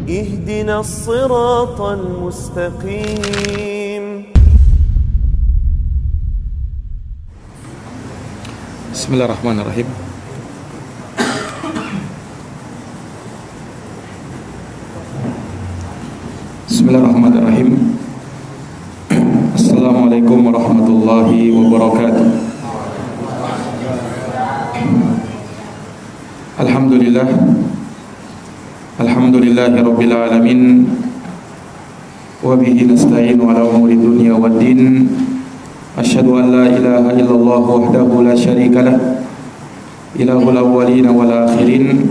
اهدنا الصراط المستقيم. Bismillahirrahmanirrahim. Bismillahirrahmanirrahim. Assalamualaikum warahmatullahi wabarakatuh. Alhamdulillah. Alhamdulillahi rabbil alamin. Wa bihi nasta'inu ala umuri dunya waddin. Asyhadu an la ilaha illallah wahdahu la syarika lah, ilahul awwalin wal akhirin.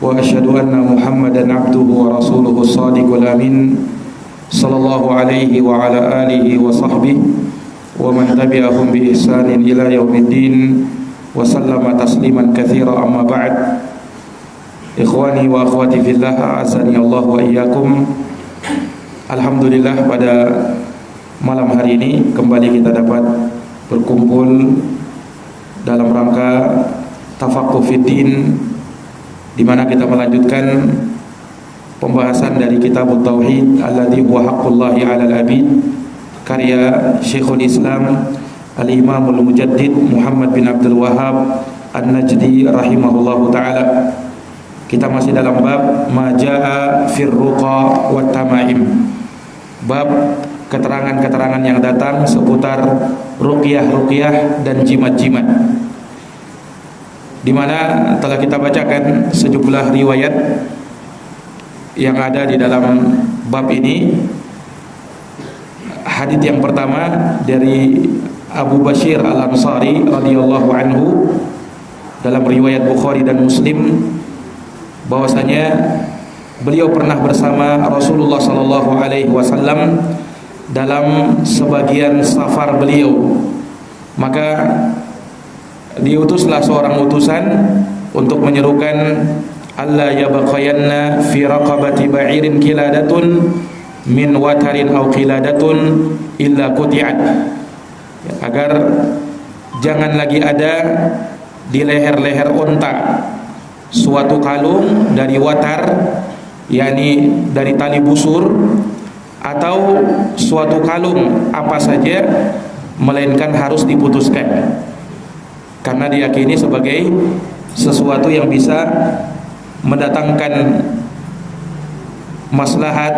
Wa asyhadu anna Muhammadan abduhu wa rasuluhu shadiqul amin, sallallahu alaihi wa ala alihi wa sahbihi wa man tabi'ahum bi ihsanin ila yaumiddin wa sallama tasliman katsira. Amma ba'd. Ikhwani wa akhwati fillah, azani Allah wa iyyakum. Alhamdulillah, pada malam hari ini kembali kita dapat berkumpul dalam rangka tafaqquh fiddin, di mana kita melanjutkan pembahasan dari kitab Tauhid alladzi huwa haqqullahi 'alal 'abid, karya Syekhul Islam Al-Imamul Mujaddid Muhammad bin Abdul Wahhab An-Najdi rahimahullahu taala. Kita masih dalam bab majaa fir ruqa wat tamaim, bab keterangan-keterangan yang datang seputar ruqyah-ruqyah dan jimat-jimat, di mana telah kita bacakan sejumlah riwayat yang ada di dalam bab ini. Hadits yang pertama dari Abu Bashir Al-Ansari radhiyallahu anhu dalam riwayat Bukhari dan Muslim, bahwasanya beliau pernah bersama Rasulullah sallallahu alaihi wasallam dalam sebagian safar beliau. Maka diutuslah seorang utusan untuk menyerukan alla yabqayanna fi raqabati ba'irin qiladatun min watarin aw qiladatun illa quti'at, agar jangan lagi ada di leher-leher unta suatu kalung dari watar, yakni dari tali busur, atau suatu kalung apa saja, melainkan harus diputuskan, karena diyakini sebagai sesuatu yang bisa mendatangkan maslahat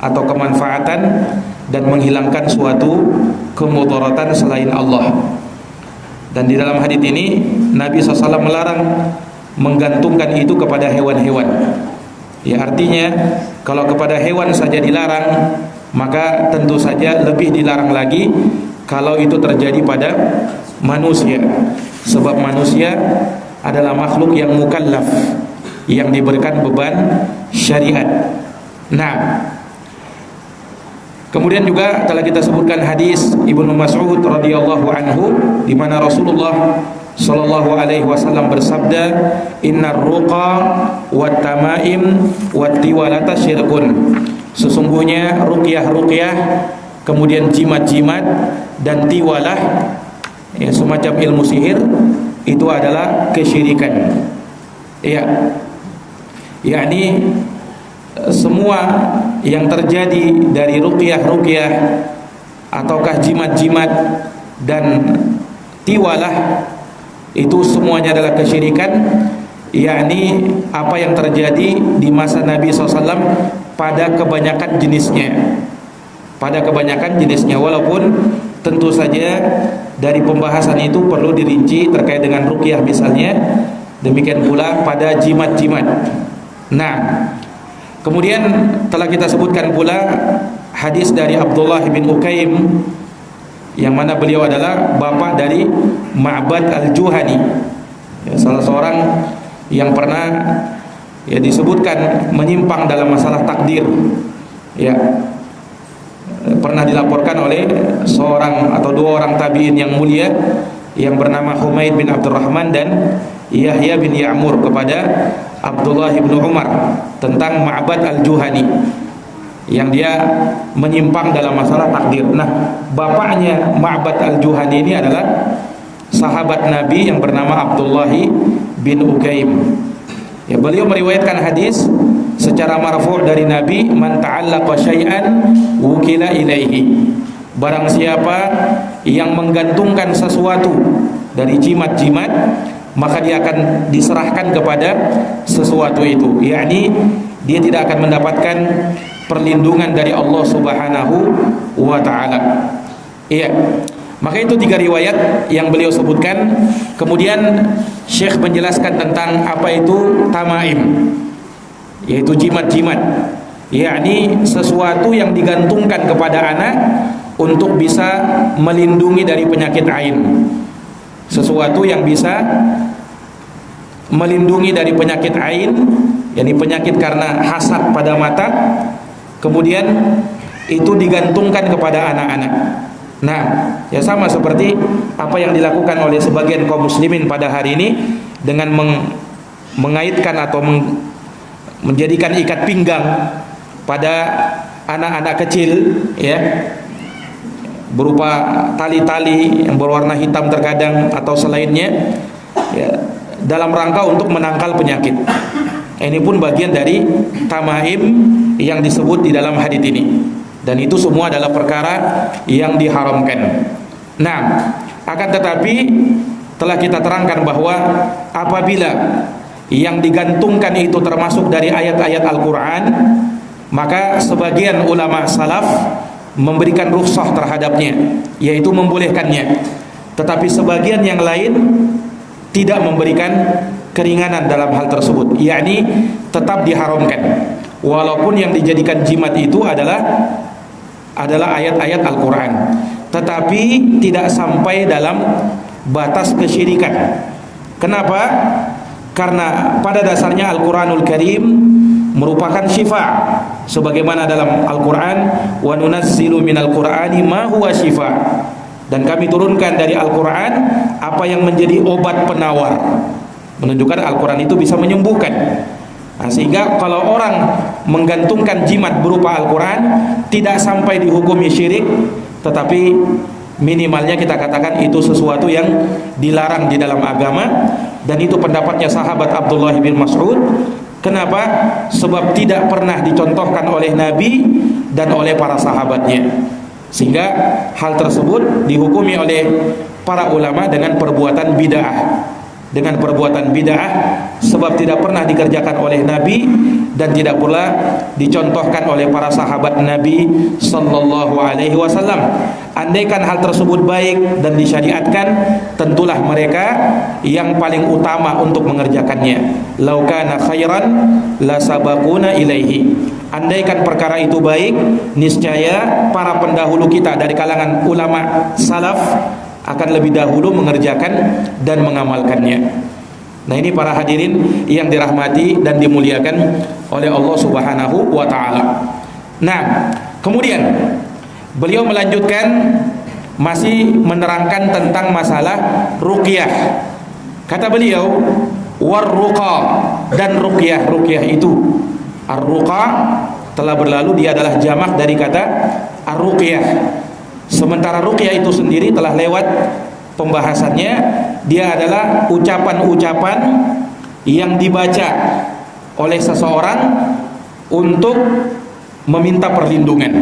atau kemanfaatan dan menghilangkan suatu kemudaratan selain Allah. Dan di dalam hadits ini Nabi SAW melarang menggantungkan itu kepada hewan-hewan. Ya, artinya kalau kepada hewan saja dilarang, maka tentu saja lebih dilarang lagi kalau itu terjadi pada manusia. Sebab manusia adalah makhluk yang mukallaf, yang diberikan beban syariat. Nah, kemudian juga telah kita sebutkan hadis Ibnu Mas'ud radhiyallahu anhu, di mana Rasulullah sallallahu alaihi wasallam bersabda, innar ruqa wat tamaim wat tiwalata syirkun. Sesungguhnya ruqyah-ruqyah, kemudian jimat-jimat dan tiwalah, ya, semacam ilmu sihir, itu adalah kesyirikan. Ya, yakni semua yang terjadi dari ruqyah-ruqyah ataukah jimat-jimat dan tiwalah, itu semuanya adalah kesyirikan, yakni apa yang terjadi di masa Nabi SAW pada kebanyakan jenisnya. Pada kebanyakan jenisnya, walaupun tentu saja dari pembahasan itu perlu dirinci terkait dengan ruqyah misalnya, demikian pula pada jimat-jimat. Nah, kemudian telah kita sebutkan pula hadis dari Abdullah bin Ukaim, yang mana beliau adalah bapak dari Ma'bad al-Juhani, ya, salah seorang yang pernah, ya, disebutkan menyimpang dalam masalah takdir. Ya, pernah dilaporkan oleh seorang atau dua orang tabi'in yang mulia yang bernama Humaid bin Abdurrahman dan Yahya bin Ya'mur kepada Abdullah bin Umar tentang Ma'bad al-Juhani, yang dia menyimpang dalam masalah takdir. Nah, bapaknya Ma'bad al-Juhani ini adalah sahabat Nabi yang bernama Abdullah bin Ukaim. Ya, beliau meriwayatkan hadis secara marfu' dari Nabi, man ta'allaqa syai'an wukila ilaihi. Barang siapa yang menggantungkan sesuatu dari jimat-jimat, maka dia akan diserahkan kepada sesuatu itu. Yakni dia tidak akan mendapatkan perlindungan dari Allah Subhanahu wa taala. Iya. Maka itu 3 riwayat yang beliau sebutkan. Kemudian Syekh menjelaskan tentang apa itu tamaim, yaitu jimat-jimat, yakni sesuatu yang digantungkan kepada anak untuk bisa melindungi dari penyakit ain. Sesuatu yang bisa melindungi dari penyakit ain, yakni penyakit karena hasad pada mata, kemudian itu digantungkan kepada anak-anak. Nah, ya sama seperti apa yang dilakukan oleh sebagian kaum muslimin pada hari ini dengan mengaitkan atau menjadikan ikat pinggang pada anak-anak kecil, ya, berupa tali-tali yang berwarna hitam terkadang atau selainnya, ya, dalam rangka untuk menangkal penyakit. Ini pun bagian dari tamaim yang disebut di dalam hadits ini. Dan itu semua adalah perkara yang diharamkan. Nah, akan tetapi telah kita terangkan bahwa apabila yang digantungkan itu termasuk dari ayat-ayat Al-Quran, maka sebagian ulama salaf memberikan rukhsah terhadapnya, yaitu membolehkannya. Tetapi sebagian yang lain tidak memberikan keringanan dalam hal tersebut, yakni tetap diharamkan. Walaupun yang dijadikan jimat itu adalah ayat-ayat Al-Quran, tetapi tidak sampai dalam batas kesyirikan. Kenapa? Karena pada dasarnya Al-Quranul Karim merupakan syifa, sebagaimana dalam Al-Quran, wa nunazzilu minal Qur'ani ma huwa syifa, dan kami turunkan dari Al-Quran apa yang menjadi obat penawar, menunjukkan Al-Quran itu bisa menyembuhkan. Nah, sehingga kalau orang menggantungkan jimat berupa Al-Quran tidak sampai dihukumi syirik, tetapi minimalnya kita katakan itu sesuatu yang dilarang di dalam agama. Dan itu pendapatnya sahabat Abdullah bin Mas'ud. Kenapa? Sebab tidak pernah dicontohkan oleh Nabi dan oleh para sahabatnya, sehingga hal tersebut dihukumi oleh para ulama dengan perbuatan bid'ah. Dengan perbuatan bid'ah, sebab tidak pernah dikerjakan oleh Nabi dan tidak pula dicontohkan oleh para sahabat Nabi sallallahu alaihi wasallam. Andaikan hal tersebut baik dan disyariatkan, tentulah mereka yang paling utama untuk mengerjakannya. Lau kana khairan la sabaquna ilaihi. Andaikan perkara itu baik, niscaya para pendahulu kita dari kalangan ulama salaf akan lebih dahulu mengerjakan dan mengamalkannya. Nah, ini para hadirin yang dirahmati dan dimuliakan oleh Allah Subhanahu wa taala. Nah, kemudian beliau melanjutkan masih menerangkan tentang masalah ruqyah. Kata beliau, warruqa, dan ruqyah. Ruqyah itu ar-ruqa telah berlalu, dia adalah jamak dari kata ar-ruqyah. Sementara ruqyah itu sendiri telah lewat pembahasannya. Dia adalah ucapan-ucapan yang dibaca oleh seseorang untuk meminta perlindungan,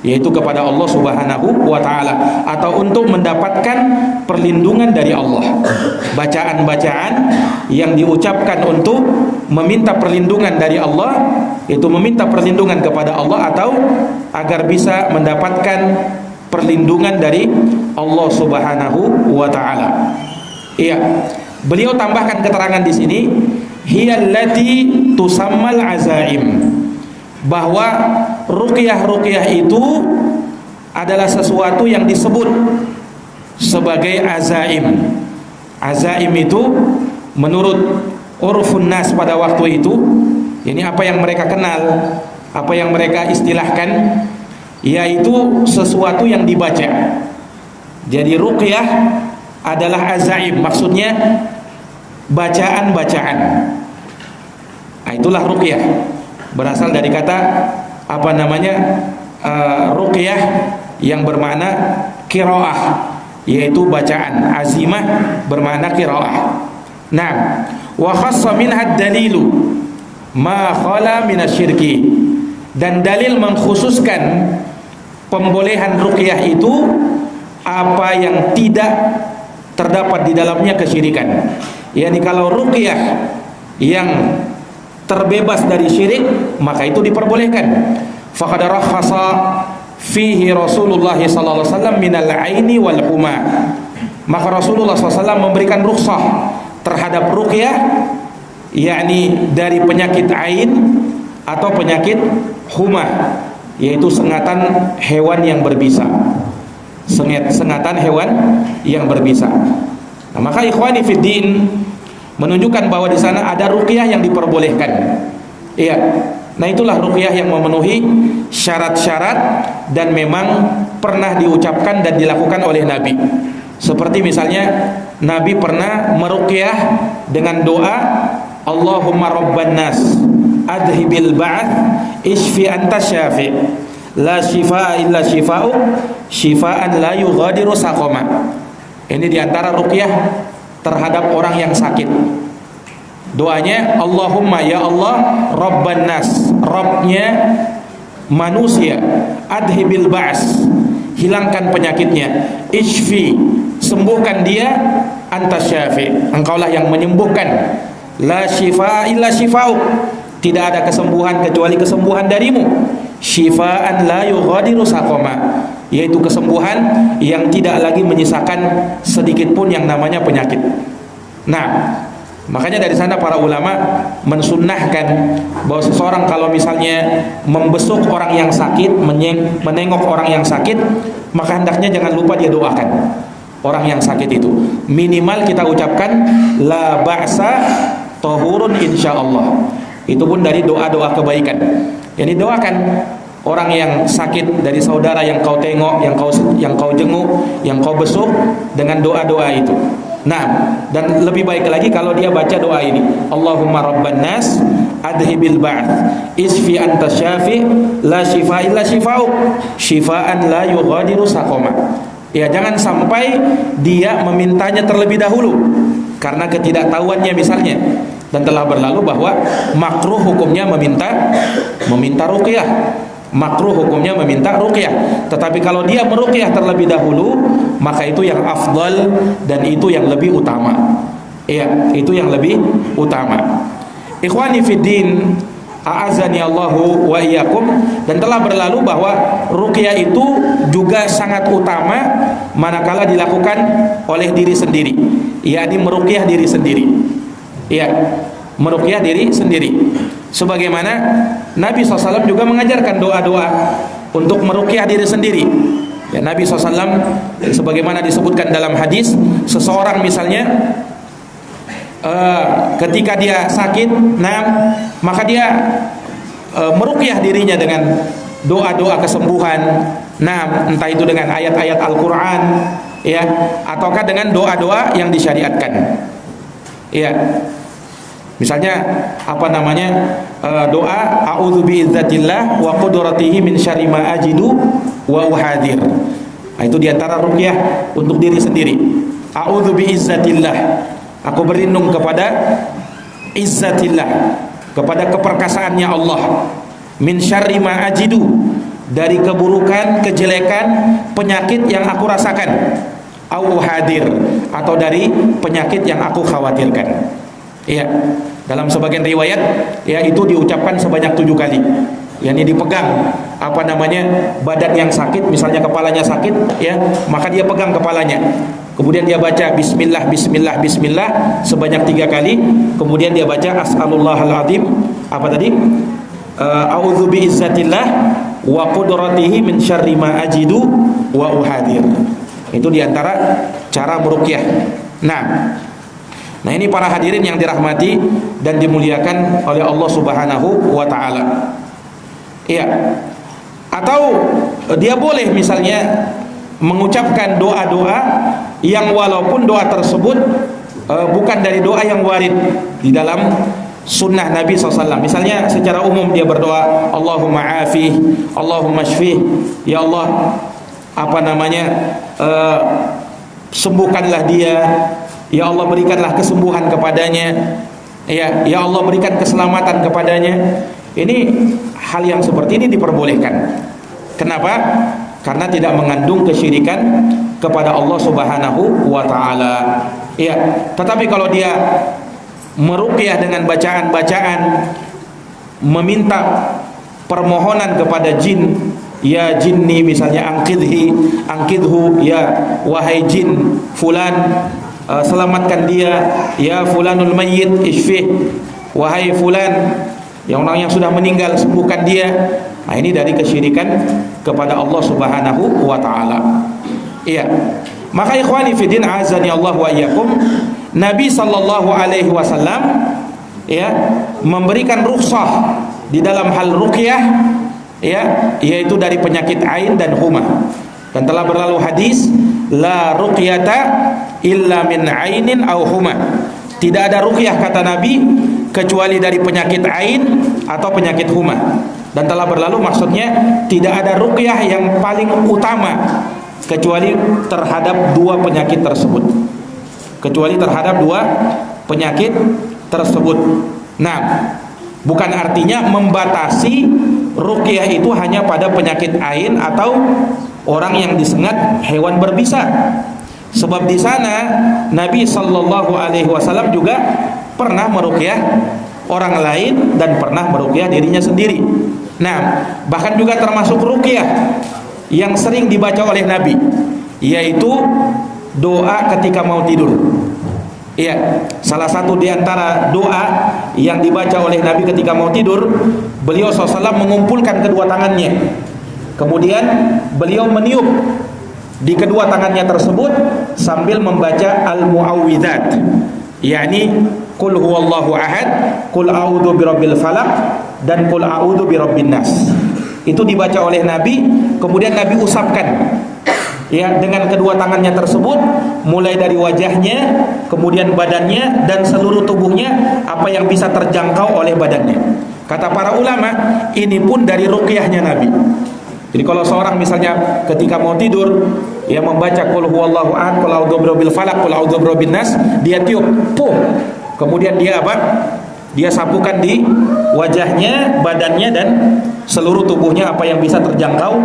yaitu kepada Allah Subhanahu wa taala, atau untuk mendapatkan perlindungan dari Allah. Bacaan-bacaan yang diucapkan untuk meminta perlindungan dari Allah, itu meminta perlindungan kepada Allah atau agar bisa mendapatkan perlindungan dari Allah Subhanahu wa taala. Iya. Beliau tambahkan keterangan di sini, hiyallati tusammal azaim, bahwa ruqyah itu adalah sesuatu yang disebut sebagai azaim. Azaim itu menurut urfun nas pada waktu itu, ini apa yang mereka kenal, apa yang mereka istilahkan, yaitu sesuatu yang dibaca. Jadi ruqyah adalah azaim, maksudnya bacaan-bacaan. Nah, itulah ruqyah. Berasal dari kata apa namanya, ruqyah yang bermakna qiraah, yaitu bacaan. Azimah bermakna qiraah. Nah, wa khassa minha dalilu ma khala minasyirki, dan dalil mengkhususkan pembolehan ruqyah itu apa yang tidak terdapat di dalamnya kesyirikan. Yani kalau ruqyah yang terbebas dari syirik maka itu diperbolehkan. Faqad rakhasa fihi Rasulullah sallallahu alaihi wasallam minal aini wal huma. Maka Rasulullah SAW memberikan rukhsah terhadap ruqyah, yakni dari penyakit ain atau penyakit huma, yaitu sengatan hewan yang berbisa. Sengatan hewan yang berbisa. Nah, maka ikhwani fiddin menunjukkan bahwa di sana ada ruqyah yang diperbolehkan. Iya. Nah, itulah ruqyah yang memenuhi syarat-syarat dan memang pernah diucapkan dan dilakukan oleh Nabi. Seperti misalnya Nabi pernah meruqyah dengan doa Allahumma rabban nas adhibil ba'th ishfi anta syafi' la shifaa illa shifa'u shifaan la yughadiru saqama. Ini diantara ruqyah terhadap orang yang sakit. Doanya Allahumma, ya Allah, rabban nas, Rabbnya manusia, adhibil ba'as, hilangkan penyakitnya, ishfi, sembuhkan dia, anta syafi', engkaulah yang menyembuhkan, la shifa illa shifa'uk, tidak ada kesembuhan kecuali kesembuhan darimu, shifaan la yughadiru saqama, yaitu kesembuhan yang tidak lagi menyisakan sedikit pun yang namanya penyakit. Nah, makanya dari sana para ulama mensunnahkan bahwa seseorang kalau misalnya membesuk orang yang sakit, menengok orang yang sakit, maka hendaknya jangan lupa dia doakan orang yang sakit itu. Minimal kita ucapkan la ba'sa tahurun insyaallah. Itu pun dari doa-doa kebaikan. Yani doakan orang yang sakit dari saudara yang kau tengok, yang kau jenguk, yang kau besuk dengan doa-doa itu. Nah, dan lebih baik lagi kalau dia baca doa ini, Allahumma rabban nas adhibil ba'th isfi anta syafi' la shifa illa shifa'uk shifaan la yughadiru saqama. Ya, jangan sampai dia memintanya terlebih dahulu karena ketidaktahuannya misalnya, dan telah berlalu bahwa makruh hukumnya meminta ruqyah. Makruh hukumnya meminta ruqyah. Tetapi kalau dia meruqyah terlebih dahulu, maka itu yang afdal dan itu yang lebih utama. Iya, itu yang lebih utama. Ikhwani fiddin, a'azani Allahu wa iyyakum, dan telah berlalu bahwa ruqyah itu juga sangat utama manakala dilakukan oleh diri sendiri. Yakni meruqyah diri sendiri. Iya, meruqyah diri sendiri. Sebagaimana Nabi SAW juga mengajarkan doa-doa untuk meruqyah diri sendiri. Ya, Nabi SAW sebagaimana disebutkan dalam hadis, seseorang misalnya ketika dia sakit, maka dia meruqyah dirinya dengan doa-doa kesembuhan. Entah itu dengan ayat-ayat Al-Quran, ya, ataukah dengan doa-doa yang disyariatkan. Ya. Misalnya doa a'udzu bi'izzatillah wa qudratihi min syarri ma ajidu wa uhadir. Nah, itu diantara ruqyah untuk diri sendiri. A'udzu bi'izzatillah, aku berlindung kepada izzatillah, kepada keperkasaannya Allah, min syarri ma ajidu, dari keburukan, kejelekan, penyakit yang aku rasakan, au uhadir, atau dari penyakit yang aku khawatirkan. Iya, dalam sebagian riwayat ya itu diucapkan sebanyak 7 kali. Yani dipegang badan yang sakit, misalnya kepalanya sakit, ya, maka dia pegang kepalanya. Kemudian dia baca bismillah bismillah bismillah sebanyak 3 kali. Kemudian dia baca as'alullahal azim, a'udzu bi'izzatillah wa qudratihi min syarri ma ajidu wa uhadir. Itu diantara cara meruqyah. Nah, ini para hadirin yang dirahmati dan dimuliakan oleh Allah Subhanahu wa taala. Iya. Atau dia boleh misalnya mengucapkan doa-doa yang walaupun doa tersebut bukan dari doa yang warid di dalam sunnah Nabi SAW. Misalnya secara umum dia berdoa Allahumma afih, Allahumma syfih, ya Allah sembuhkanlah dia, ya Allah berikanlah kesembuhan kepadanya, ya Allah berikan keselamatan kepadanya. Ini hal yang seperti ini diperbolehkan. Kenapa? Karena tidak mengandung kesyirikan kepada Allah Subhanahu wa taala. Ya, tetapi kalau dia meruqyah dengan bacaan-bacaan, meminta permohonan kepada jin, ya jinni misalnya, angkidhu, ya wahai jin fulan, selamatkan dia, ya fulanul mayyit isfih, wahai fulan yang orang yang sudah meninggal sembuhkan dia. Nah, ini dari kesyirikan kepada Allah Subhanahu wa taala. Iya. Maka ikhwani fiddin azani Allah wa iyyakum, Nabi sallallahu alaihi wasallam ya memberikan rukhsah di dalam hal ruqyah, ya, yaitu dari penyakit ain dan humah. Dan telah berlalu hadis la ruqyata illa min ainin aw humah. Tidak ada ruqyah kata Nabi kecuali dari penyakit ain atau penyakit humah. Dan telah berlalu maksudnya tidak ada ruqyah yang paling utama kecuali terhadap dua penyakit tersebut. Kecuali terhadap dua penyakit tersebut. Nah, bukan artinya membatasi ruqyah itu hanya pada penyakit ain atau orang yang disengat hewan berbisa. Sebab di sana Nabi sallallahu alaihi wasallam juga pernah meruqyah orang lain dan pernah meruqyah dirinya sendiri. Nah, bahkan juga termasuk ruqyah yang sering dibaca oleh Nabi, yaitu doa ketika mau tidur. Iya, salah satu di antara doa yang dibaca oleh Nabi ketika mau tidur, beliau SAW mengumpulkan kedua tangannya. Kemudian beliau meniup di kedua tangannya tersebut sambil membaca al-mu'awwidzat, yakni qul huwallahu ahad, qul a'udzu birabbil falaq, dan qul a'udzu birabbin nas. Itu dibaca oleh Nabi, kemudian Nabi usapkan ya dengan kedua tangannya tersebut, mulai dari wajahnya, kemudian badannya, dan seluruh tubuhnya apa yang bisa terjangkau oleh badannya. Kata para ulama, ini pun dari ruqyahnya Nabi. Jadi kalau seorang misalnya ketika mau tidur, ya membaca qul huwallahu ahad, qul a'udzu birabbil falaq, qul a'udzu birabbin nas, dia tiup, puh. Kemudian dia apa? Dia sapukan di wajahnya, badannya, dan seluruh tubuhnya apa yang bisa terjangkau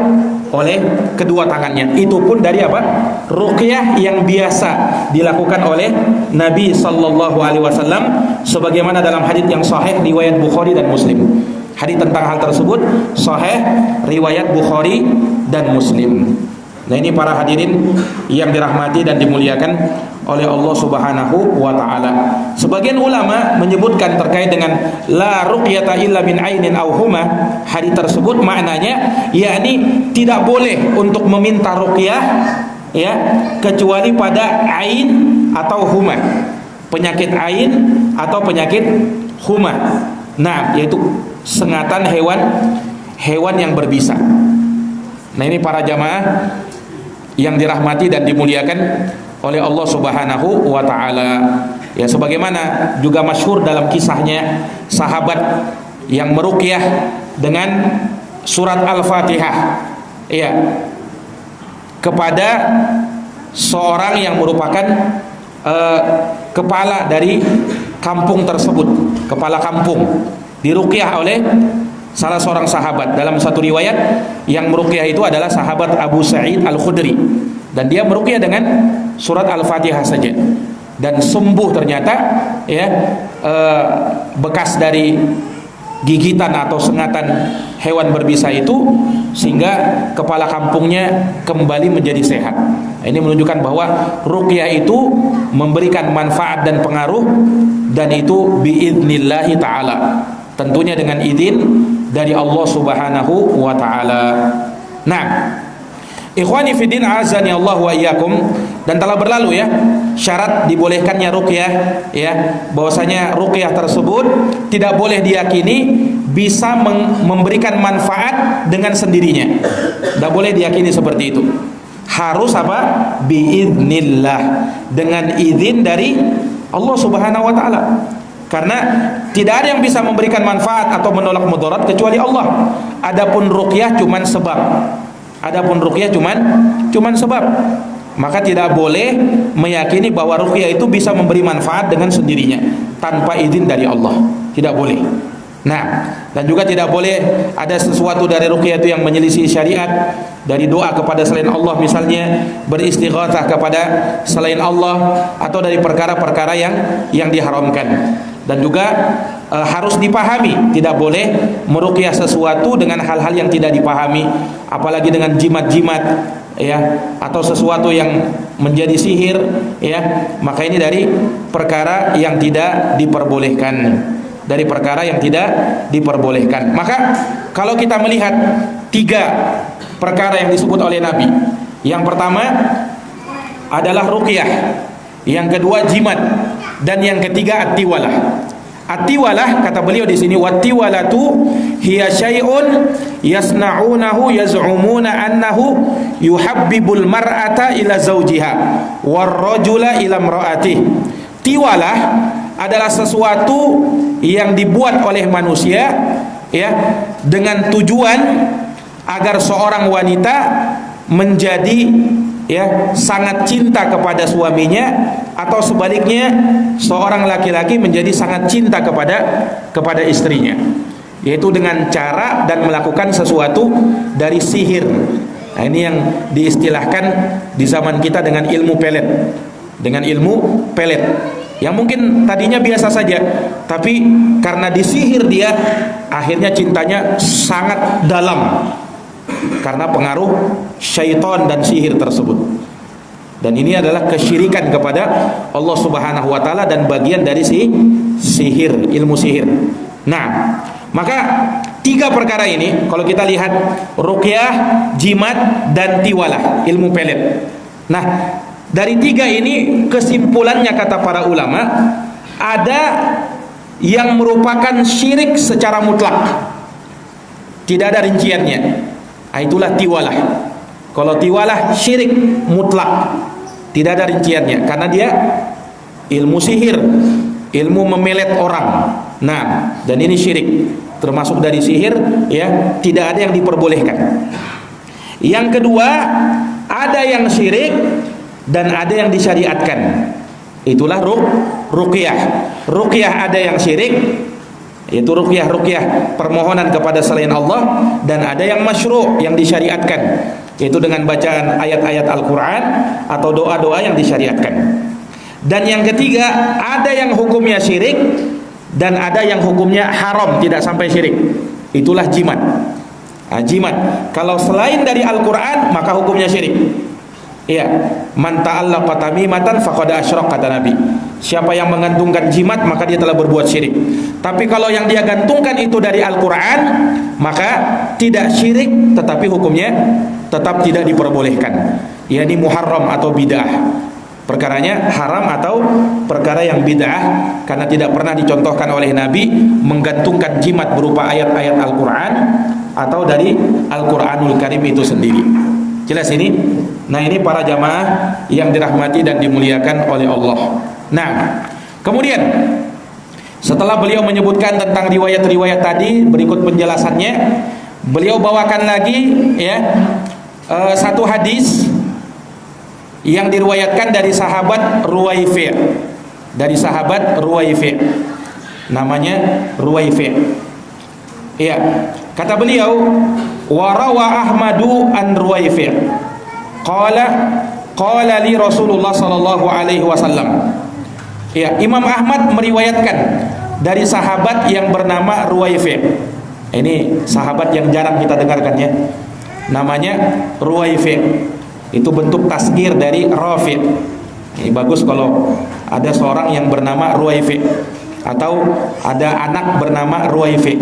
oleh kedua tangannya. Itu pun dari apa? Ruqyah yang biasa dilakukan oleh Nabi sallallahu alaihi wasallam, sebagaimana dalam hadis yang sahih riwayat Bukhari dan Muslim. Hadis tentang hal tersebut sahih riwayat Bukhari dan Muslim. Nah, ini para hadirin yang dirahmati dan dimuliakan oleh Allah Subhanahu wa taala. Sebagian ulama menyebutkan terkait dengan la ruqyata illa min ainin aw huma, hadis tersebut maknanya yakni tidak boleh untuk meminta ruqyah ya kecuali pada ain atau huma, penyakit ain atau penyakit huma. Nah, yaitu sengatan hewan yang berbisa. Nah, ini para jamaah yang dirahmati dan dimuliakan oleh Allah Subhanahu wa taala. Ya, sebagaimana juga masyhur dalam kisahnya sahabat yang meruqyah dengan surat Al-Fatihah ya kepada seorang yang merupakan kepala dari kampung tersebut, kepala kampung, diruqyah oleh salah seorang sahabat. Dalam satu riwayat yang meruqyah itu adalah sahabat Abu Sa'id Al-Khudri, dan dia meruqyah dengan surat Al-Fatihah saja, dan sembuh ternyata ya bekas dari gigitan atau sengatan hewan berbisa itu, sehingga kepala kampungnya kembali menjadi sehat. Nah, ini menunjukkan bahwa ruqyah itu memberikan manfaat dan pengaruh, dan itu biidnillahi ta'ala, tentunya dengan izin dari Allah Subhanahu wa taala. Nah, ikhwani fiddin azani Allah wa iyyakum, dan telah berlalu ya syarat dibolehkannya ruqyah, ya bahwasanya ruqyah tersebut tidak boleh diyakini bisa memberikan manfaat dengan sendirinya. Tidak boleh diyakini seperti itu. Harus apa? Biidznillah, dengan izin dari Allah Subhanahu wa taala. Karena tidak ada yang bisa memberikan manfaat atau menolak mudarat kecuali Allah. Adapun ruqyah cuman sebab. Adapun ruqyah cuman sebab. maka tidak boleh meyakini bahwa ruqyah itu bisa memberi manfaat dengan sendirinya tanpa izin dari Allah. Tidak boleh. Nah, dan juga tidak boleh ada sesuatu dari ruqyah itu yang menyelisih syariat, dari doa kepada selain Allah misalnya, beristighatsah kepada selain Allah, atau dari perkara-perkara yang diharamkan. Dan juga harus dipahami, tidak boleh meruqyah sesuatu dengan hal-hal yang tidak dipahami, apalagi dengan jimat-jimat ya, atau sesuatu yang menjadi sihir ya, maka ini dari perkara yang tidak diperbolehkan, dari perkara yang tidak diperbolehkan. Maka kalau kita melihat 3 perkara yang disebut oleh Nabi, yang pertama adalah ruqyah, yang kedua jimat, dan yang ketiga at-tiwalah. At-tiwalah kata beliau di sini, wat-tiwalatu hiya syai'un yasna'unahu yaz'umuna annahu yuhabbibul mar'ata ila zawjiha war-rajula ila imra'atihi. Tiwalah adalah sesuatu yang dibuat oleh manusia ya, dengan tujuan agar seorang wanita menjadi ya sangat cinta kepada suaminya, atau sebaliknya seorang laki-laki menjadi sangat cinta kepada istrinya, yaitu dengan cara dan melakukan sesuatu dari sihir. Nah, ini yang diistilahkan di zaman kita dengan ilmu pelet. Dengan ilmu pelet yang mungkin tadinya biasa saja, tapi karena disihir dia, akhirnya cintanya sangat dalam karena pengaruh syaitan dan sihir tersebut. Dan ini adalah kesyirikan kepada Allah Subhanahu wa taala dan bagian dari sihir, ilmu sihir. Nah, maka 3 perkara ini kalau kita lihat, ruqyah, jimat, dan tiwalah, ilmu pelet. Nah, dari 3 ini kesimpulannya kata para ulama, ada yang merupakan syirik secara mutlak, tidak ada rinciannya. Nah, itulah tiwalah. Kalau tiwalah syirik mutlak, tidak ada rinciannya, karena dia ilmu sihir, ilmu memelet orang. Nah, dan ini syirik, termasuk dari sihir ya, tidak ada yang diperbolehkan. Yang kedua, ada yang syirik dan ada yang disyariatkan. Itulah ruqyah. Ruqyah ada yang syirik, yaitu ruqyah permohonan kepada selain Allah, dan ada yang masyru', yang disyariatkan, yaitu dengan bacaan ayat-ayat Al-Quran atau doa-doa yang disyariatkan. Dan yang ketiga, ada yang hukumnya syirik dan ada yang hukumnya haram, tidak sampai syirik. Itulah jimat. Nah, jimat kalau selain dari Al-Quran maka hukumnya syirik. Iya, man ta'allaqa tamimatan faqad asyrak, kata Nabi. Siapa yang menggantungkan jimat maka dia telah berbuat syirik. Tapi kalau yang dia gantungkan itu dari Al-Quran, maka tidak syirik, tetapi hukumnya tetap tidak diperbolehkan, yakni muharram atau bid'ah. Perkaranya haram atau perkara yang bid'ah, karena tidak pernah dicontohkan oleh Nabi menggantungkan jimat berupa ayat-ayat Al-Quran atau dari Al-Quranul Karim itu sendiri. Jelas ini? Nah, ini para jamaah yang dirahmati dan dimuliakan oleh Allah. Nah, kemudian setelah beliau menyebutkan tentang riwayat-riwayat tadi, berikut penjelasannya. Beliau bawakan lagi ya satu hadis yang diriwayatkan dari sahabat Ruwaifi'. Dari sahabat Ruwaifi'. Namanya Ruwaifi'. Iya, kata beliau, wa rawa Ahmadu an Ruwaifi'. Qala li Rasulullah sallallahu alaihi wasallam. Ya, Imam Ahmad meriwayatkan dari sahabat yang bernama Ruwaifi'. Ini sahabat yang jarang kita dengarkan ya. Namanya Ruwaifi'. Itu bentuk tasghir dari Rafi'. Ini bagus kalau ada seorang yang bernama Ruwaifi' atau ada anak bernama Ruwaifi'.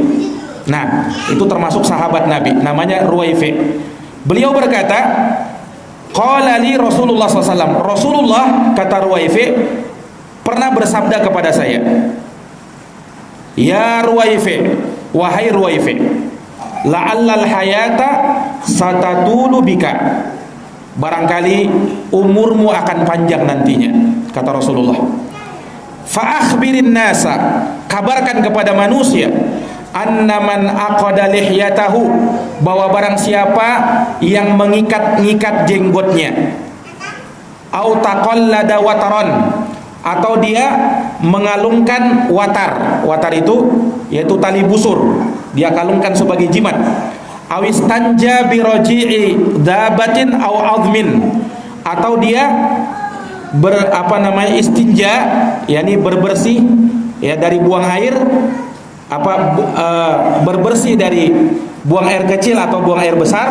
Nah, itu termasuk sahabat Nabi, namanya Ruwaifi'. Beliau berkata, qala li Rasulullah SAW. Rasulullah, kata Ruwaifi', pernah bersabda kepada saya, ya Ruwaifi', wahai Ruwaifi', la'allal hayata satatulu bika. Barangkali umurmu akan panjang nantinya, kata Rasulullah. Fa akhbirin nasa, kabarkan kepada manusia, annaman aqada lihyatahu, bahwa barang siapa yang mengikat-ngikat jenggotnya, au taqallada wataron, atau dia mengalungkan watar. Watar itu yaitu tali busur, dia kalungkan sebagai jimat. Awistanja biroji'i dabatin au azmin, atau dia istinja, yakni berbersih ya dari buang air, berbersih dari buang air kecil atau buang air besar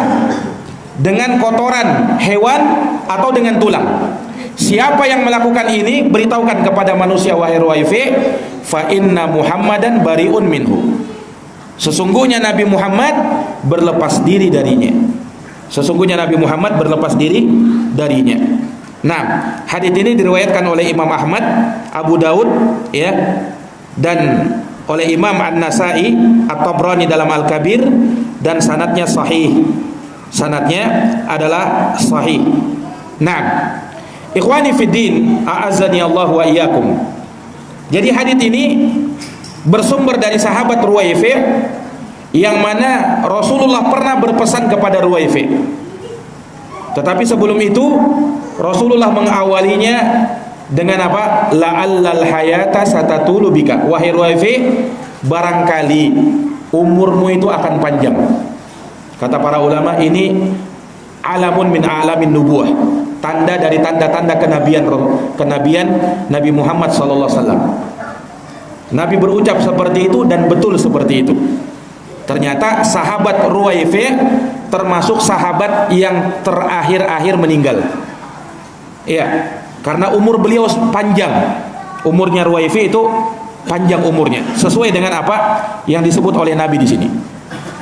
dengan kotoran hewan atau dengan tulang. Siapa yang melakukan ini, beritahukan kepada manusia, wahai Ruwaifi, fa inna Muhammadan bariun minhu. Sesungguhnya Nabi Muhammad berlepas diri darinya. Sesungguhnya Nabi Muhammad berlepas diri darinya. Nah, hadis ini diriwayatkan oleh Imam Ahmad, Abu Daud, ya, dan oleh Imam An-Nasai, At-Tabrani dalam Al-Kabir, dan sanadnya sahih. Sanadnya adalah sahih. Nah, ikhwani fiddin, a'azzani Allah wa iyyakum. Jadi hadis ini bersumber dari sahabat Ruwaifi, yang mana Rasulullah pernah berpesan kepada Ruwaifi. Tetapi sebelum itu Rasulullah mengawalinya dengan apa? La'allal hayata satatulu bika. Wahai Ruwaifi, barangkali umurmu itu akan panjang. Kata para ulama, ini alamun min alamin nubuwah, tanda dari tanda-tanda kenabian Nabi Muhammad SAW. Nabi berucap seperti itu dan betul seperti itu. Ternyata sahabat Ruwaifi termasuk sahabat yang terakhir-akhir meninggal. Ya, karena umur beliau panjang. Umurnya Ruwaifi itu panjang umurnya, sesuai dengan apa yang disebut oleh Nabi di sini.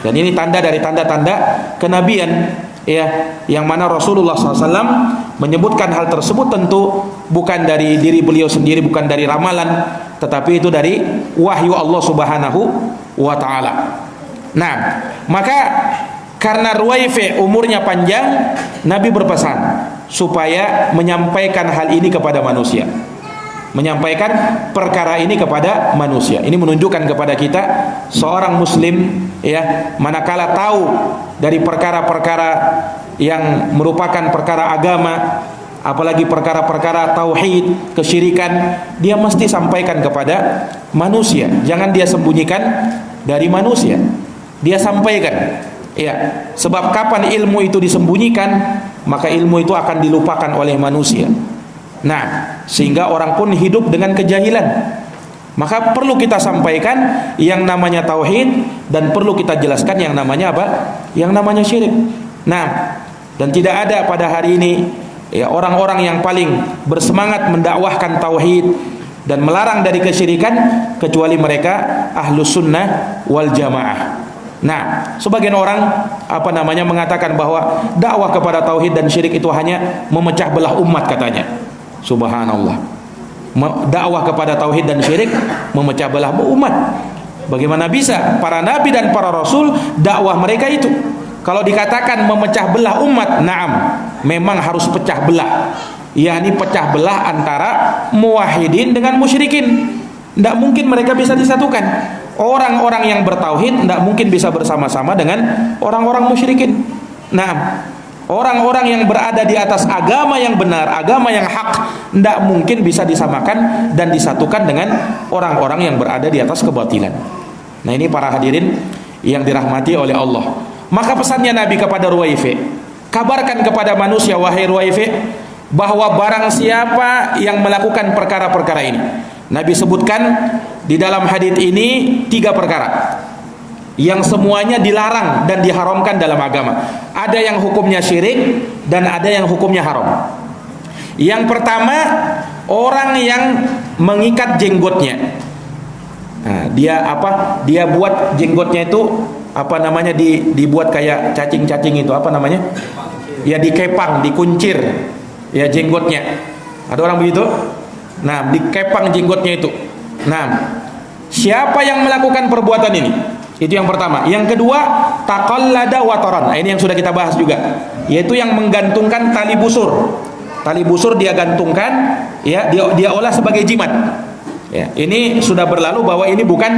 Dan ini tanda dari tanda-tanda kenabian, ya, yang mana Rasulullah SAW menyebutkan hal tersebut tentu bukan dari diri beliau sendiri, bukan dari ramalan, tetapi itu dari wahyu Allah Subhanahu wa Ta'ala. Nah, maka karena Ruwaifi umurnya panjang, Nabi berpesan supaya menyampaikan hal ini kepada manusia, menyampaikan perkara ini kepada manusia. Ini menunjukkan kepada kita, seorang muslim, ya, manakala tahu dari perkara-perkara yang merupakan perkara agama, apalagi perkara-perkara tauhid, kesyirikan, dia mesti sampaikan kepada manusia. Jangan dia sembunyikan dari manusia, dia sampaikan. Ya, sebab kapan ilmu itu disembunyikan, maka ilmu itu akan dilupakan oleh manusia. Nah, sehingga orang pun hidup dengan kejahilan. Maka perlu kita sampaikan yang namanya tauhid, dan perlu kita jelaskan yang namanya apa? Yang namanya syirik. Nah, dan tidak ada pada hari ini, ya, orang-orang yang paling bersemangat mendakwahkan tauhid dan melarang dari kesyirikan kecuali mereka ahlus sunnah wal jamaah. Nah, sebagian orang mengatakan bahwa dakwah kepada tauhid dan syirik itu hanya memecah belah umat, katanya. Subhanallah. Dakwah kepada tauhid dan syirik memecah belah umat. Bagaimana bisa? Para nabi dan para rasul, dakwah mereka itu, kalau dikatakan memecah belah umat, na'am, memang harus pecah belah. Yakni pecah belah antara muwahhidin dengan musyrikin. Tidak mungkin mereka bisa disatukan. Orang-orang yang bertauhid tidak mungkin bisa bersama-sama dengan orang-orang musyrikin. Nah, orang-orang yang berada di atas agama yang benar, agama yang hak, tidak mungkin bisa disamakan dan disatukan dengan orang-orang yang berada di atas kebatilan. Nah, ini para hadirin yang dirahmati oleh Allah. Maka pesannya Nabi kepada Ruwaifi, kabarkan kepada manusia, wahai Ruwaifi, bahwa barang siapa yang melakukan perkara-perkara ini. Nabi sebutkan di dalam hadis ini 3 perkara yang semuanya dilarang dan diharamkan dalam agama. Ada yang hukumnya syirik dan ada yang hukumnya haram. Yang pertama, orang yang mengikat jenggotnya. Nah, dia buat jenggotnya itu dibuat kayak cacing-cacing itu, ya, dikepang, dikuncir, ya, jenggotnya. Ada orang begitu? Nah, dikepang jenggotnya itu. Nah, siapa yang melakukan perbuatan ini? Itu yang pertama. Yang kedua, taqallada wataran. Nah, ini yang sudah kita bahas juga, yaitu yang menggantungkan tali busur. Tali busur dia gantungkan, ya, dia olah sebagai jimat. Ya, ini sudah berlalu bahwa ini bukan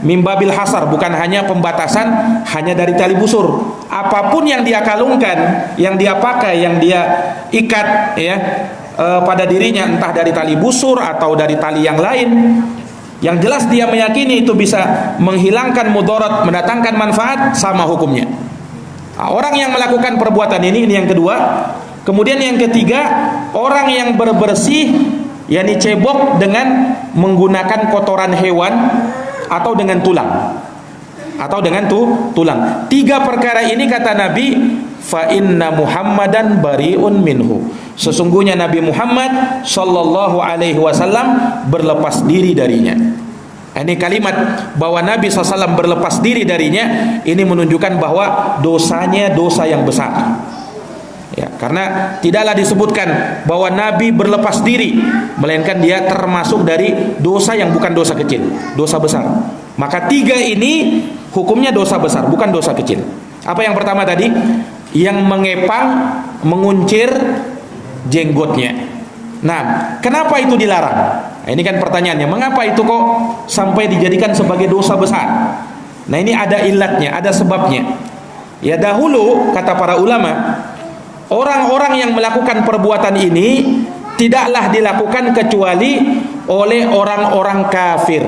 mimbabil hasar, bukan hanya pembatasan hanya dari tali busur. Apapun yang dia kalungkan, yang dia pakai, yang dia ikat, ya, pada dirinya, entah dari tali busur atau dari tali yang lain. Yang jelas dia meyakini itu bisa menghilangkan mudarat, mendatangkan manfaat, sama hukumnya. Nah, orang yang melakukan perbuatan ini yang kedua. Kemudian yang ketiga, orang yang berbersih, yakni cebok dengan menggunakan kotoran hewan atau dengan tulang. Tulang. 3 perkara ini kata Nabi, fa inna Muhammadan bariun minhu. Sesungguhnya Nabi Muhammad sallallahu alaihi wasallam berlepas diri darinya. Ini kalimat bahwa Nabi SAW berlepas diri darinya, ini menunjukkan bahwa dosanya dosa yang besar. Ya, karena tidaklah disebutkan bahwa Nabi berlepas diri, melainkan dia termasuk dari dosa yang bukan dosa kecil, dosa besar. Maka 3 ini hukumnya dosa besar, bukan dosa kecil. Apa yang pertama tadi? Yang mengepang, menguncir jenggotnya. Nah, kenapa itu dilarang? Nah, ini kan pertanyaannya, mengapa itu kok sampai dijadikan sebagai dosa besar? Nah, ini ada ilatnya, ada sebabnya. Ya, dahulu kata para ulama, orang-orang yang melakukan perbuatan ini tidaklah dilakukan kecuali oleh orang-orang kafir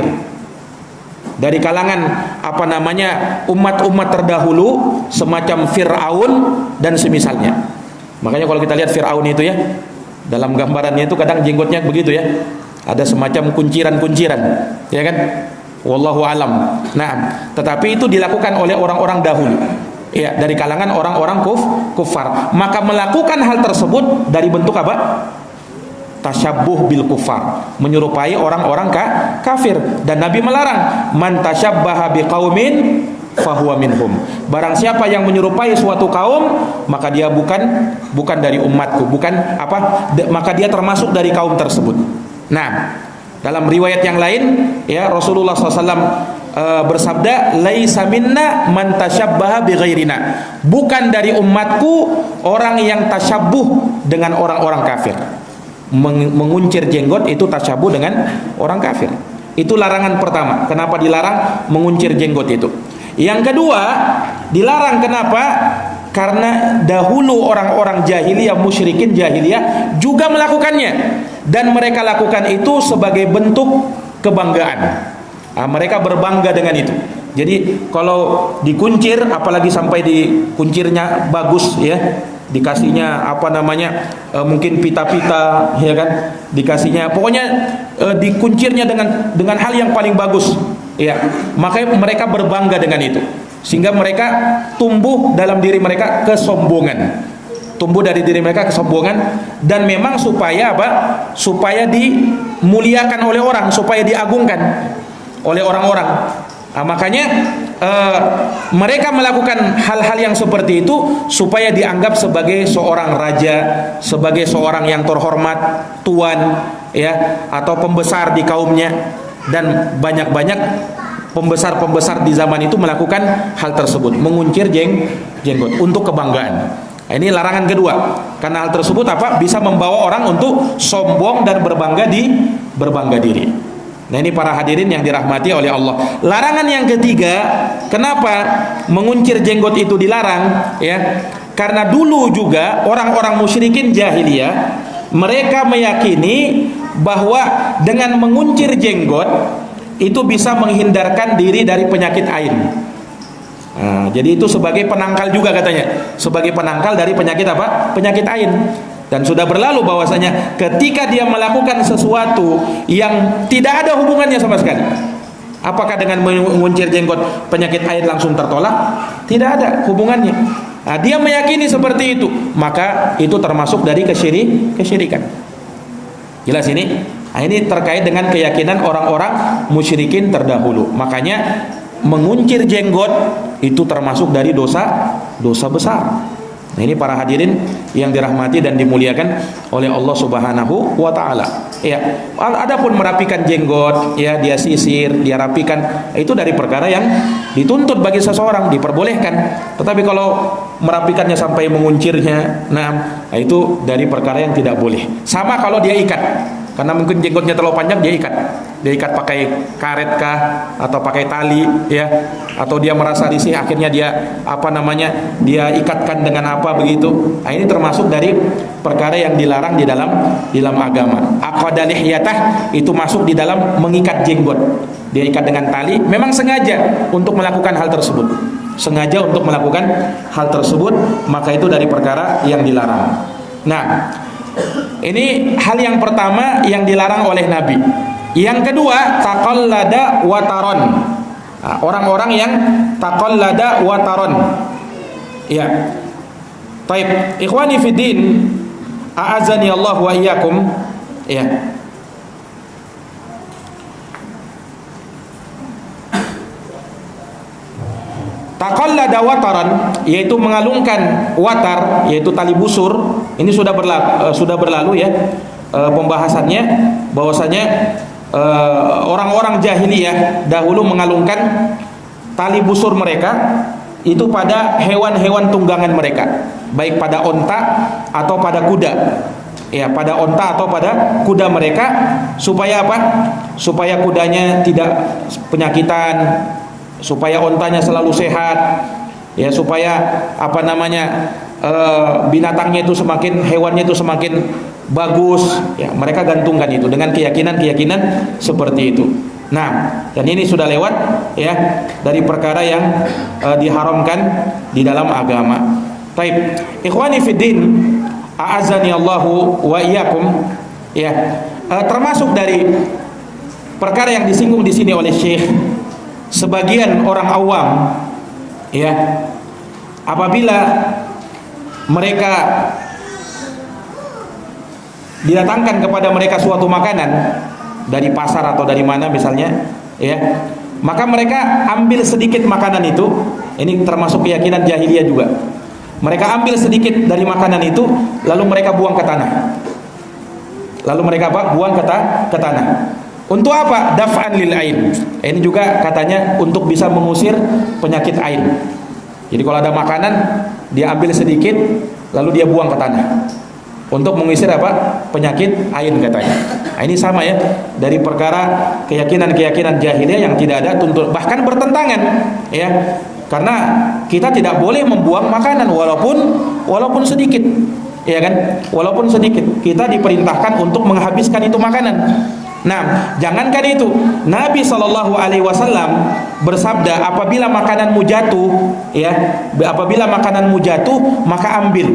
dari kalangan umat-umat terdahulu, semacam Fir'aun dan semisalnya. Makanya kalau kita lihat Fir'aun itu ya, dalam gambarannya itu kadang jenggotnya begitu ya, ada semacam kunciran-kunciran, ya kan? Wallahu alam. Nah, tetapi itu dilakukan oleh orang-orang dahulu. Ya, dari kalangan orang-orang kufar. Maka melakukan hal tersebut dari bentuk apa? Tasyabbuh bil kufar, menyerupai orang-orang kafir. Dan Nabi melarang, man tasyabbaha biqaumin fahuwa minhum. Barang siapa yang menyerupai suatu kaum, maka dia bukan dari umatku, maka dia termasuk dari kaum tersebut. Nah, dalam riwayat yang lain ya, Rasulullah SAW bersabda, laisa minna man tasyabbaha bighairina. Bukan dari umatku orang yang tasyabbuh dengan orang-orang kafir. Menguncir jenggot itu tasyabbuh dengan orang kafir. Itu larangan pertama. Kenapa dilarang menguncir jenggot itu? Yang kedua, dilarang kenapa? Karena dahulu orang-orang jahiliyah, musyrikin jahiliyah juga melakukannya, dan mereka lakukan itu sebagai bentuk kebanggaan. Nah, mereka berbangga dengan itu. Jadi kalau dikuncir, apalagi sampai dikuncirnya bagus ya, dikasihnya mungkin pita-pita ya kan, dikasihnya pokoknya dikuncirnya dengan hal yang paling bagus ya, makanya mereka berbangga dengan itu, sehingga mereka tumbuh dalam diri mereka kesombongan, dan memang supaya dimuliakan oleh orang, supaya diagungkan oleh orang-orang. Nah, makanya mereka melakukan hal-hal yang seperti itu supaya dianggap sebagai seorang raja, sebagai seorang yang terhormat, tuan ya, atau pembesar di kaumnya. Dan banyak-banyak pembesar-pembesar di zaman itu melakukan hal tersebut, menguncir jenggot untuk kebanggaan. Nah, ini larangan kedua, karena hal tersebut bisa membawa orang untuk sombong dan berbangga diri. Nah, ini para hadirin yang dirahmati oleh Allah. Larangan yang ketiga, kenapa menguncir jenggot itu dilarang ya? Karena dulu juga orang-orang musyrikin jahiliyah, mereka meyakini bahwa dengan menguncir jenggot itu bisa menghindarkan diri dari penyakit ain. Nah, jadi itu sebagai penangkal juga katanya, sebagai penangkal dari penyakit penyakit ain. Dan sudah berlalu bahwasanya ketika dia melakukan sesuatu yang tidak ada hubungannya sama sekali, apakah dengan menguncir jenggot penyakit ain langsung tertolak? Tidak ada hubungannya. Nah, dia meyakini seperti itu, maka itu termasuk dari kesyirikan. Jelas ini? Nah, ini terkait dengan keyakinan orang-orang musyrikin terdahulu. Makanya menguncir jenggot itu termasuk dari dosa besar. Nah, ini para hadirin yang dirahmati dan dimuliakan oleh Allah Subhanahu wa taala. Ya, adapun merapikan jenggot, ya dia sisir, dia rapikan, itu dari perkara yang dituntut bagi seseorang, diperbolehkan. Tetapi kalau merapikannya sampai menguncirnya, nah itu dari perkara yang tidak boleh. Sama kalau dia ikat. Karena mungkin jenggotnya terlalu panjang, dia ikat pakai karet kah atau pakai tali ya, atau dia merasa risih akhirnya dia dia ikatkan dengan apa begitu. Nah, ini termasuk dari perkara yang dilarang di dalam agama. Aqada lihyatah itu masuk di dalam mengikat jenggot. Dia ikat dengan tali, memang sengaja untuk melakukan hal tersebut. Maka itu dari perkara yang dilarang. Nah, ini hal yang pertama yang dilarang oleh Nabi. Yang kedua, taqallada wataron. Nah, orang-orang yang taqallada wataron. Ya. Baik, ikhwani fiddin, a'azani Allah wa iyyakum. Ya. Taqallada wataran, yaitu mengalungkan watar, yaitu tali busur. Ini sudah berlalu ya pembahasannya, bahwasanya orang-orang jahiliyah dahulu mengalungkan tali busur mereka itu pada hewan-hewan tunggangan mereka, baik pada onta atau pada kuda. Ya, pada onta atau pada kuda mereka, supaya apa? Supaya kudanya tidak penyakitan, supaya ontanya selalu sehat, ya, supaya binatangnya itu hewannya itu semakin bagus, ya, mereka gantungkan itu dengan keyakinan seperti itu. Nah, dan ini sudah lewat ya dari perkara yang diharamkan di dalam agama. Baik, ikhwani fiddin, a'azani Allahu wa iyyakum, ya, termasuk dari perkara yang disinggung di sini oleh Syekh, sebagian orang awam ya, apabila mereka didatangkan kepada mereka suatu makanan dari pasar atau dari mana misalnya ya, maka mereka ambil sedikit makanan itu. Ini termasuk keyakinan jahiliyah juga. Mereka ambil sedikit dari makanan itu, lalu mereka buang ke tanah. Buang ke tanah. Untuk apa? Daf'an lil ain. Ini juga katanya untuk bisa mengusir penyakit ain. Jadi kalau ada makanan, dia ambil sedikit lalu dia buang ke tanah untuk mengusir apa? Penyakit ain katanya. Nah, ini sama ya dari perkara keyakinan jahiliyah yang tidak ada bahkan bertentangan ya. Karena kita tidak boleh membuang makanan walaupun sedikit. Ya kan? Walaupun sedikit. Kita diperintahkan untuk menghabiskan itu makanan. Nah, jangankan itu, Nabi Shallallahu Alaihi Wasallam bersabda, apabila makananmu jatuh, maka ambil,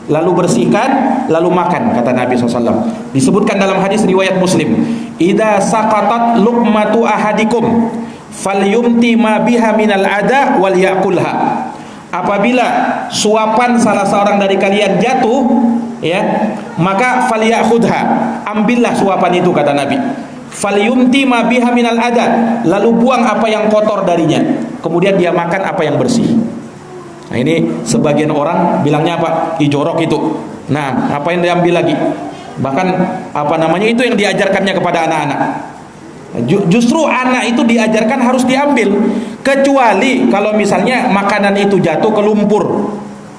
lalu bersihkan, lalu makan, kata Nabi SAW. Disebutkan dalam hadis riwayat Muslim, idza saqatat luqmatu ahadikum falyumti ma biha minal ada wal yakulha. Apabila suapan salah seorang dari kalian jatuh, ya, maka falyakhudha, ambillah suapan itu, kata Nabi. Falyumti ma biha minal ada, lalu buang apa yang kotor darinya, kemudian dia makan apa yang bersih. Nah, ini sebagian orang bilangnya apa? Ijorok itu. Nah, apa yang diambil lagi? Bahkan itu yang diajarkannya kepada anak-anak. Justru anak itu diajarkan harus diambil, kecuali kalau misalnya makanan itu jatuh ke lumpur,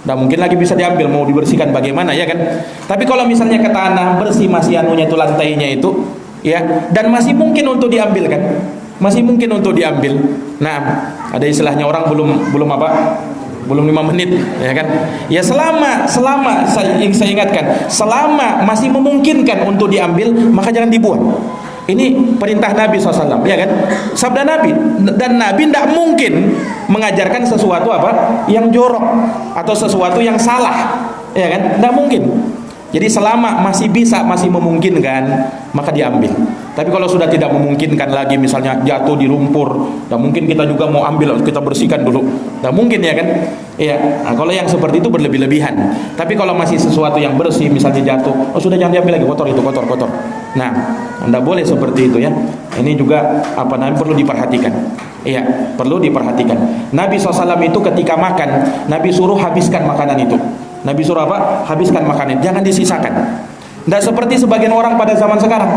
nah mungkin lagi bisa diambil, mau dibersihkan bagaimana ya kan. Tapi kalau misalnya ke tanah bersih, masih anunya itu, lantainya itu ya, dan masih mungkin untuk diambil kan, Nah, ada istilahnya orang belum 5 menit ya kan. Ya, selama saya ingatkan, selama masih memungkinkan untuk diambil, maka jangan dibuang. Ini perintah Nabi SAW, ya kan? Sabda Nabi, dan Nabi tidak mungkin mengajarkan sesuatu yang jorok atau sesuatu yang salah, ya kan? Tidak mungkin. Jadi selama masih memungkinkan, maka diambil. Tapi kalau sudah tidak memungkinkan lagi, misalnya jatuh di lumpur, tidak mungkin kita juga mau ambil, kita bersihkan dulu, tidak mungkin ya kan? Iya. Nah, kalau yang seperti itu berlebih-lebihan. Tapi kalau masih sesuatu yang bersih, misalnya jatuh, sudah jangan diambil lagi, kotor. Nah, tidak boleh seperti itu ya. Ini juga perlu diperhatikan. Iya, perlu diperhatikan. Nabi SAW itu ketika makan, Nabi suruh habiskan makanan itu. Nabi suruh apa? Habiskan makanan, jangan disisakan. Tidak seperti sebagian orang pada zaman sekarang.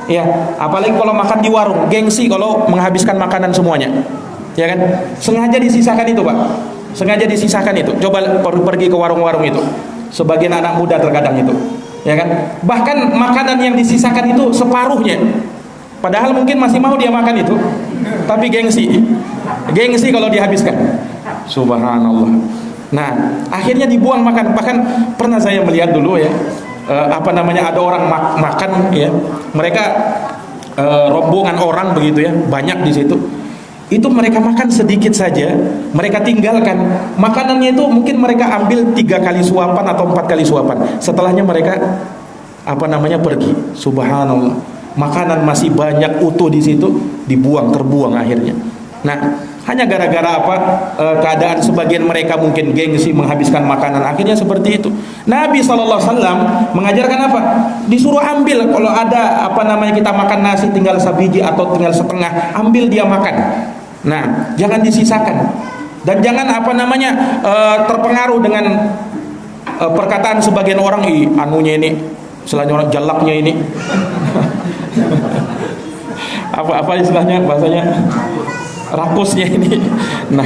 Ya, apalagi kalau makan di warung, gengsi kalau menghabiskan makanan semuanya. Ya kan? Sengaja disisakan itu, Pak. Sengaja disisakan itu. Coba pergi ke warung-warung itu. Sebagian anak muda terkadang itu. ya kan? Bahkan makanan yang disisakan itu separuhnya. Padahal mungkin masih mau dia makan itu, tapi gengsi kalau dihabiskan. Subhanallah. Nah, akhirnya dibuang makan. Bahkan pernah saya melihat dulu ya, ada orang makan ya, mereka rombongan orang begitu ya, banyak di situ. Itu mereka makan sedikit saja, mereka tinggalkan makanannya itu, mungkin mereka ambil 3 kali suapan atau 4 kali suapan. Setelahnya mereka pergi. Subhanallah. Makanan masih banyak utuh di situ, terbuang akhirnya. Nah, hanya gara-gara keadaan sebagian mereka mungkin gengsi menghabiskan makanan, akhirnya seperti itu. Nabi SAW mengajarkan apa? Disuruh ambil, kalau ada kita makan nasi tinggal sebiji atau tinggal setengah, ambil dia makan. Nah, jangan disisakan. Dan jangan terpengaruh dengan perkataan sebagian orang, anunya ini, selain orang jalaknya ini. apa istilahnya, bahasanya rakusnya ini. Nah,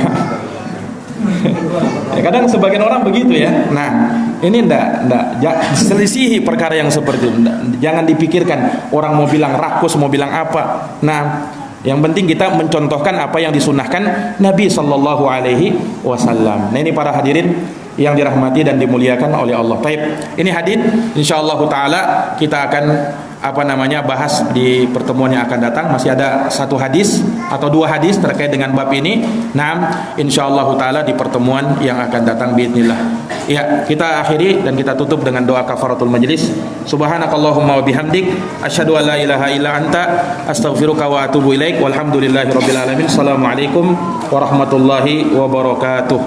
ya kadang sebagian orang begitu ya. Nah, ini ndak selisihi perkara yang seperti itu. Jangan dipikirkan orang mau bilang rakus, mau bilang apa. Nah, yang penting kita mencontohkan apa yang disunahkan Nabi Sallallahu Alaihi Wasallam. Nah, ini para hadirin yang dirahmati dan dimuliakan oleh Allah. Baik, ini hadis insyaallah taala kita akan bahas di pertemuan yang akan datang. Masih ada 1 hadis atau 2 hadis terkait dengan bab ini. Nah, insyaallah taala di pertemuan yang akan datang biidznillah. Ya, kita akhiri dan kita tutup dengan doa kafaratul majlis. Subhanakallahumma wa bihamdik asyhadu an la ilaha illa anta astaghfiruka wa atubu ilaik. Walhamdulillahirabbil alamin. Assalamualaikum warahmatullahi wabarakatuh.